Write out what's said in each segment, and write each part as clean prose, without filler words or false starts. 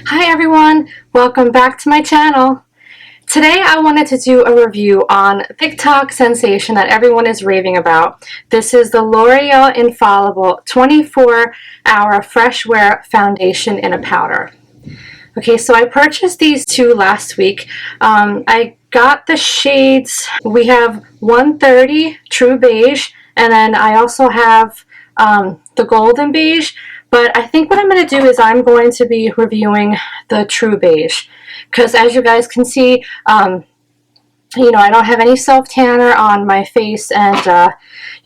Hi everyone, welcome back to my channel. Today I wanted to do a review on TikTok sensation that everyone is raving about. This is the L'Oreal Infallible 24-Hour Fresh Wear Foundation in a Powder. Okay, so I purchased these two last week. I got the shades, we have 130 True Beige, and then I also have the Golden Beige. But I think what I'm going to do is I'm going to be reviewing the True Beige, because as you guys can see, I don't have any self tanner on my face, and I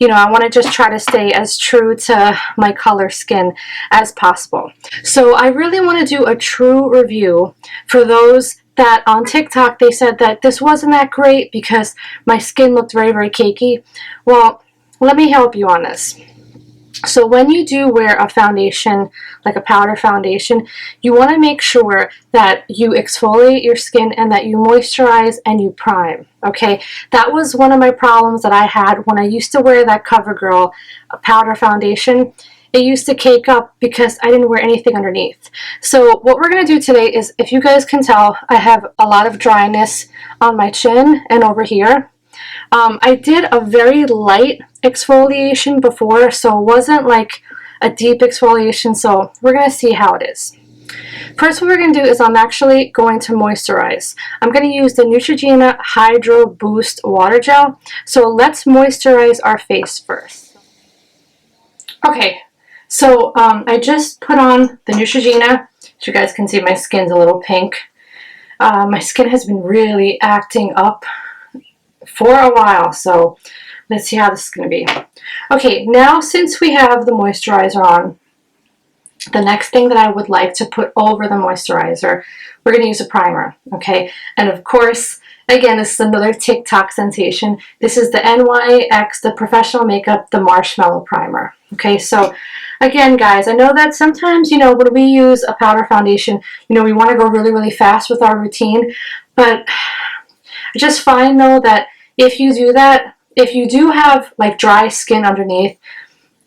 want to just try to stay as true to my color skin as possible. So I really want to do a true review for those that on TikTok they said that this wasn't that great because my skin looked very, very cakey. Well, let me help you on this. So when you do wear a foundation, like a powder foundation, you want to make sure that you exfoliate your skin and that you moisturize and you prime, okay? That was one of my problems that I had when I used to wear that CoverGirl powder foundation. It used to cake up because I didn't wear anything underneath. So what we're going to do today is, if you guys can tell, I have a lot of dryness on my chin and over here. I did a very light exfoliation before, so it wasn't like a deep exfoliation, so we're going to see how it is. First, what we're going to do is I'm actually going to moisturize. I'm going to use the Neutrogena Hydro Boost Water Gel. So let's moisturize our face first. Okay, so I just put on the Neutrogena. As you guys can see, my skin's a little pink. My skin has been really acting up for a while, so let's see how this is going to be. Okay, now since we have the moisturizer on, the next thing that I would like to put over the moisturizer, we're going to use a primer, okay? And of course, again, this is another TikTok sensation. This is the NYX, the Professional Makeup, the Marshmallow Primer. Okay, so again, guys, I know that sometimes, when we use a powder foundation, we want to go really, really fast with our routine, but I just find, though, that if you do that, if you do have like dry skin underneath,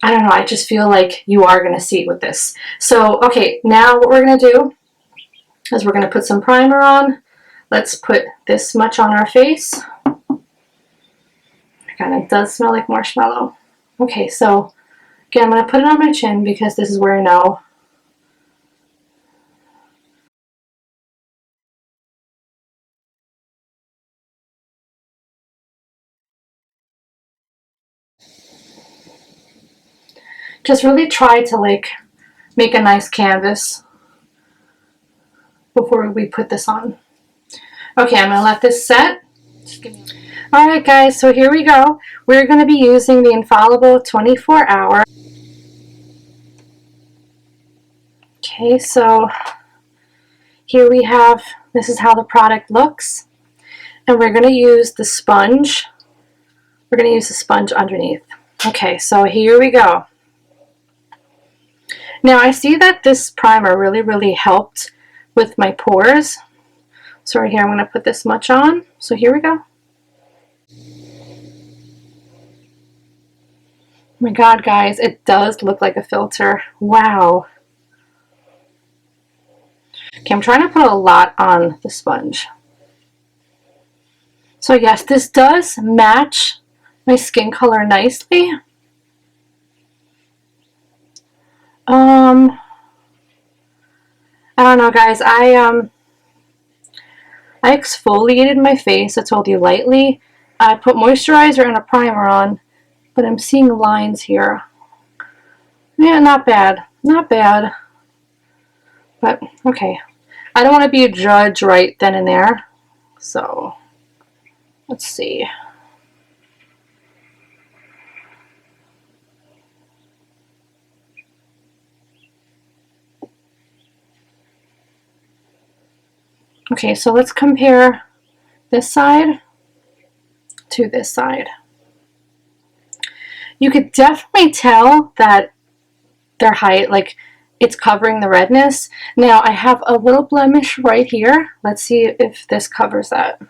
I don't know, I just feel like you are going to see it with this. So, okay, now what we're going to do is we're going to put some primer on. Let's put this much on our face. It kind of does smell like marshmallow. Okay, so again, I'm going to put it on my chin because this is where I know. Just really try to like make a nice canvas before we put this on. Okay, I'm going to let this set. Alright guys, so here we go. We're going to be using the Infallible 24-Hour. Okay, so here we have, this is how the product looks. And we're going to use the sponge. We're going to use the sponge underneath. Okay, so here we go. Now I see that this primer really, really helped with my pores. So right here I'm going to put this much on. So here we go. Oh my god, guys, it does look like a filter. Wow. Okay, I'm trying to put a lot on the sponge. So yes, this does match my skin color nicely. I don't know, guys. I exfoliated my face. I told you, lightly. I put moisturizer and a primer on, but I'm seeing lines here. Yeah, not bad. Not bad. But, okay. I don't want to be a judge right then and there. So, let's see. Okay, so let's compare this side to this side. You could definitely tell that their height, like, it's covering the redness. Now, I have a little blemish right here. Let's see if this covers that.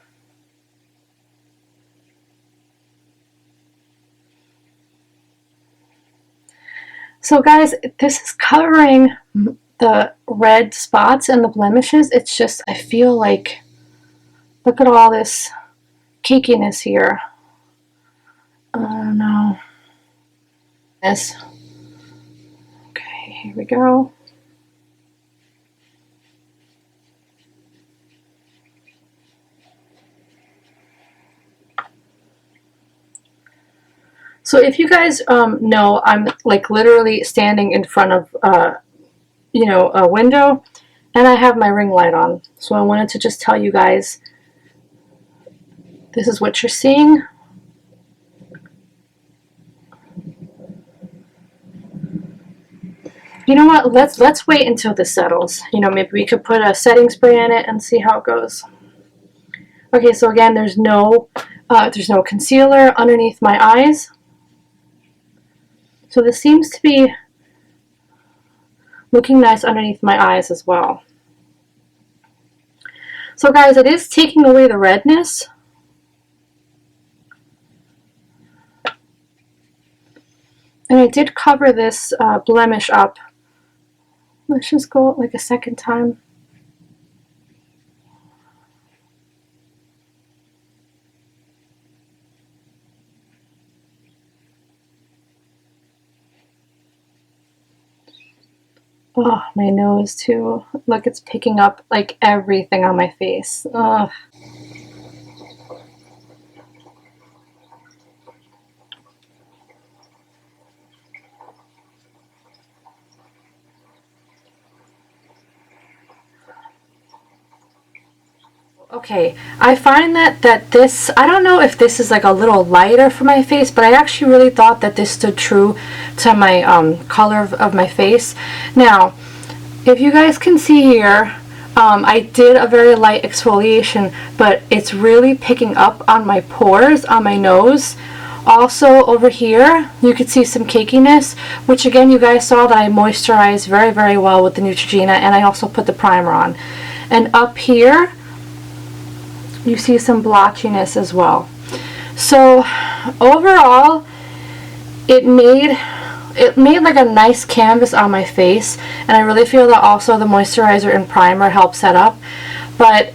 So, guys, this is covering the red spots and the blemishes. It's just, I feel like, look at all this cakiness here. I don't know. This. Okay, here we go. So if you guys know, I'm like literally standing in front of you know, a window, and I have my ring light on. So I wanted to just tell you guys, this is what you're seeing. You know what? Let's wait until this settles. You know, maybe we could put a setting spray in it and see how it goes. Okay, so again, there's no concealer underneath my eyes. So this seems to be looking nice underneath my eyes as well. So guys, it is taking away the redness. And I did cover this blemish up. Let's just go like a second time. Oh, my nose too. Look, it's picking up like everything on my face. Ugh. Okay, I find that this, I don't know if this is like a little lighter for my face, but I actually really thought that this stood true to my color of my face. Now, if you guys can see here, I did a very light exfoliation, but it's really picking up on my pores, on my nose. Also over here, you could see some cakiness, which again, you guys saw that I moisturized very, very well with the Neutrogena, and I also put the primer on. And up here, you see some blotchiness as well. So overall, it made like a nice canvas on my face, and I really feel that also the moisturizer and primer help set up. But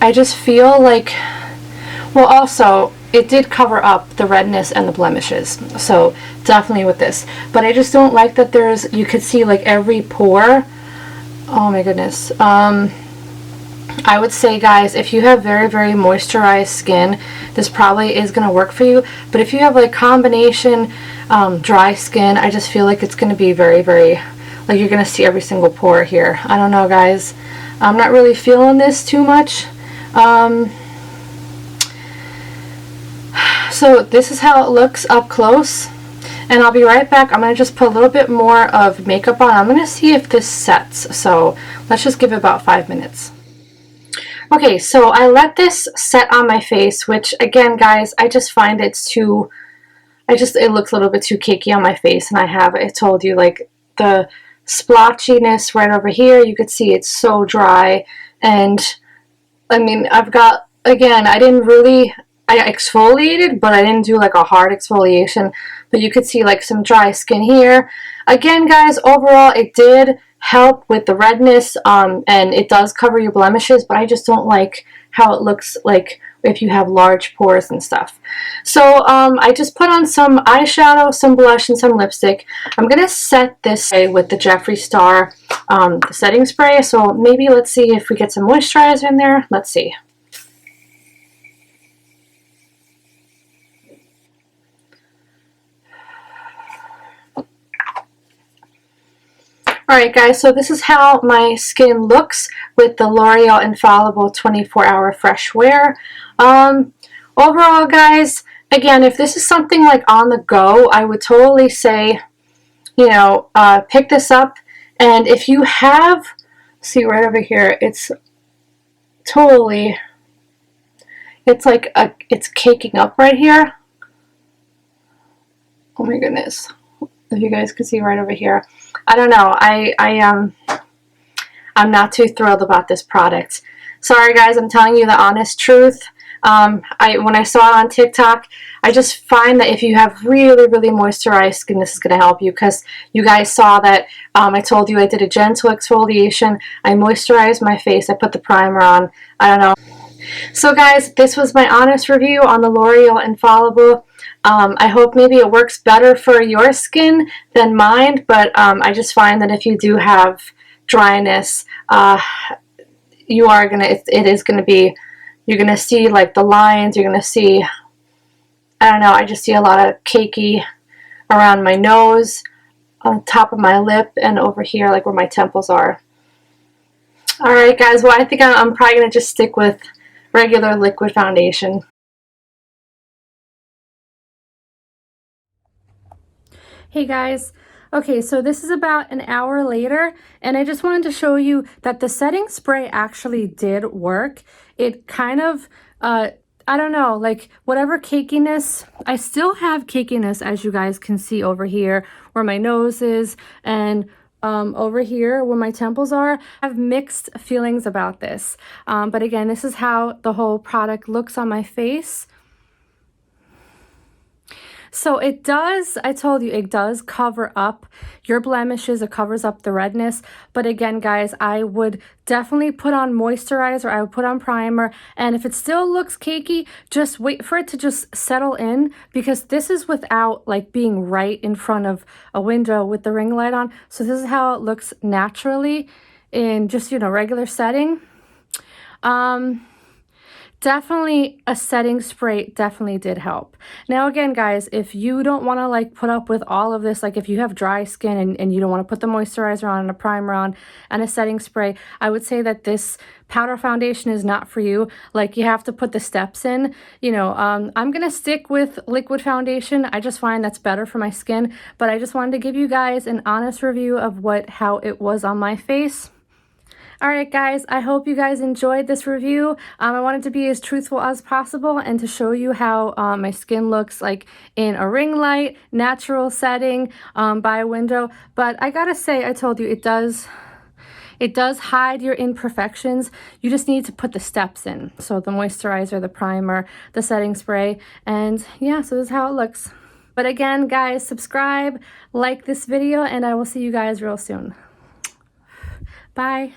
I just feel like, well, also it did cover up the redness and the blemishes, so definitely with this. But I just don't like that there's, you could see like every pore. Oh my goodness. I would say, guys, if you have very, very moisturized skin, this probably is going to work for you. But if you have like combination dry skin, I just feel like it's going to be very, very, like you're going to see every single pore here. I don't know, guys. I'm not really feeling this too much. So this is how it looks up close. And I'll be right back. I'm going to just put a little bit more of makeup on. I'm going to see if this sets. So let's just give it about 5 minutes. Okay, so I let this set on my face, which again, guys, I just find it's too, it looks a little bit too cakey on my face, and I told you, like, the splotchiness right over here, you could see it's so dry, and, I mean, I've got, again, I exfoliated, but I didn't do, like, a hard exfoliation, but you could see, like, some dry skin here. Again, guys, overall, it did help with the redness, and it does cover your blemishes, but I just don't like how it looks like if you have large pores and stuff. So I just put on some eyeshadow, some blush, and some lipstick. I'm gonna set this with the Jeffree Star the setting spray, so maybe let's see if we get some moisturizer in there. Let's see. Alright guys, so this is how my skin looks with the L'Oreal Infallible 24-hour fresh wear. Overall, guys, again, if this is something like on the go, I would totally say, you know, pick this up. And if you have, see right over here, it's totally, it's like, it's caking up right here. Oh my goodness. If you guys can see right over here. I don't know. I'm not too thrilled about this product. Sorry guys, I'm telling you the honest truth. When I saw it on TikTok, I just find that if you have really, really moisturized skin, this is going to help you, because you guys saw that I told you I did a gentle exfoliation. I moisturized my face. I put the primer on. I don't know. So guys, this was my honest review on the L'Oreal Infallible. I hope maybe it works better for your skin than mine, but I just find that if you do have dryness, you are gonna, it is gonna be, you're gonna see like the lines, you're gonna see, I don't know, I just see a lot of cakey around my nose, on top of my lip, and over here, like where my temples are. Alright guys, well I think I'm probably gonna just stick with regular liquid foundation. Hey guys, okay, so this is about an hour later, and I just wanted to show you that the setting spray actually did work. It kind of, I don't know, like whatever cakiness, I still have cakiness, as you guys can see over here where my nose is, and over here where my temples are. I have mixed feelings about this, but again, this is how the whole product looks on my face. So it does, I told you, it does cover up your blemishes, it covers up the redness. But again, guys, I would definitely put on moisturizer, I would put on primer, and if it still looks cakey, just wait for it to just settle in, because this is without like being right in front of a window with the ring light on. So this is how it looks naturally in just, you know, regular setting. Definitely a setting spray definitely did help. Now again, guys, if you don't want to like put up with all of this, like if you have dry skin and you don't want to put the moisturizer on and a primer on and a setting spray, I would say that this powder foundation is not for you. Like you have to put the steps in, you know. I'm gonna stick with liquid foundation. I just find that's better for my skin, but I just wanted to give you guys an honest review of how it was on my face. Alright guys, I hope you guys enjoyed this review. I wanted to be as truthful as possible and to show you how my skin looks like in a ring light, natural setting, by a window. But I gotta say, I told you, it does hide your imperfections. You just need to put the steps in. So the moisturizer, the primer, the setting spray, and yeah, so this is how it looks. But again, guys, subscribe, like this video, and I will see you guys real soon. Bye.